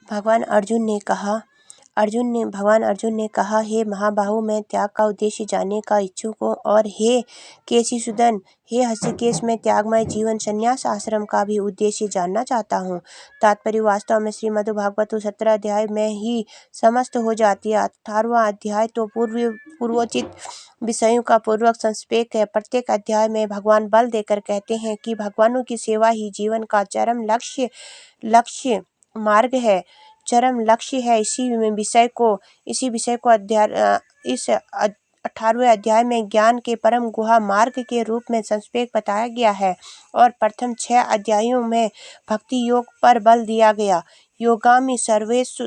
भगवान अर्जुन ने कहा, हे महाबाहु, मैं त्याग का उद्देश्य जानने का इच्छुक हूँ, और हे केशिसूदन, हे हृषिकेश, मैं त्यागमय जीवन संन्यास आश्रम का भी उद्देश्य जानना चाहता हूँ। तात्पर्य वास्तव में श्रीमद्भागवत 17 अध्याय में ही समस्त हो जाती है। 18वां अध्याय तो पूर्वोचित विषयों का पूर्वक संक्षेप है। प्रत्येक अध्याय में भगवान बल देकर कहते हैं कि भगवानों की सेवा ही जीवन का चरम लक्ष्य मार्ग है, चरम लक्ष्य है। इसी विषय को इस 18वें अध्याय में ज्ञान के परम गुहा मार्ग के रूप में संक्षेप बताया गया है, और प्रथम 6 अध्यायों में भक्ति योग पर बल दिया गया। योगामि सर्वेषु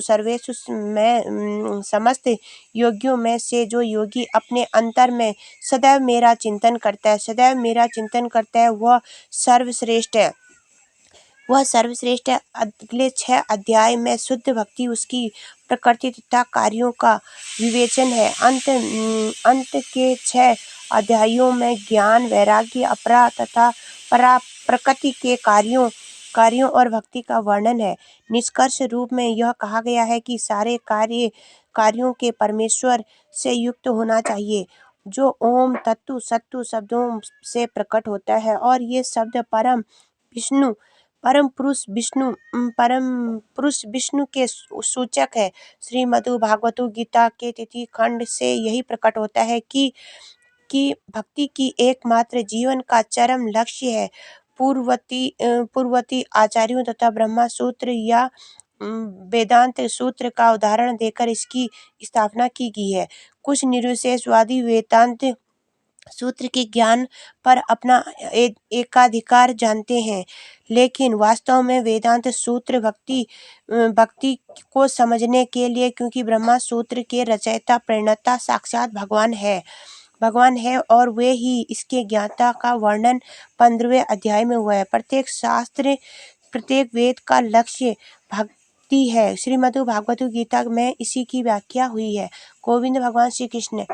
में समस्त योगियों में से जो योगी अपने अंतर में सदैव मेरा चिंतन करता है, वह सर्वश्रेष्ठ है। अगले 6 अध्याय में शुद्ध भक्ति, उसकी प्रकृति तथा कार्यों का विवेचन है। अंत के 6 अध्यायों में ज्ञान, वैराग्य, अपरा तथा परा प्रकृति के कार्यों और भक्ति का वर्णन है। निष्कर्ष रूप में यह कहा गया है कि सारे कार्यों के परमेश्वर से युक्त होना चाहिए, जो ओम तत्व सत्व शब्दों से प्रकट होता है, और ये शब्द परम पुरुष विष्णु के सूचक है। श्रीमद्भागवत गीता के तिथि खंड से यही प्रकट होता है कि भक्ति की एकमात्र जीवन का चरम लक्ष्य है। पूर्ववर्ती आचार्यों तथा ब्रह्मा सूत्र या वेदांत सूत्र का उदाहरण देकर इसकी स्थापना की गई है। कुछ निरुशेषवादी वेदांत सूत्र के ज्ञान पर अपना एकाधिकार जानते हैं, लेकिन वास्तव में वेदांत सूत्र भक्ति को समझने के लिए, क्योंकि ब्रह्मा सूत्र के रचयिता प्रणेता साक्षात भगवान है, और वे ही इसके ज्ञाता का वर्णन 15वें अध्याय में हुआ है। प्रत्येक शास्त्र, प्रत्येक वेद का लक्ष्य भक्ति है। श्रीमद्भागवत गीता में इसी की व्याख्या हुई है। गोविंद भगवान श्री कृष्ण।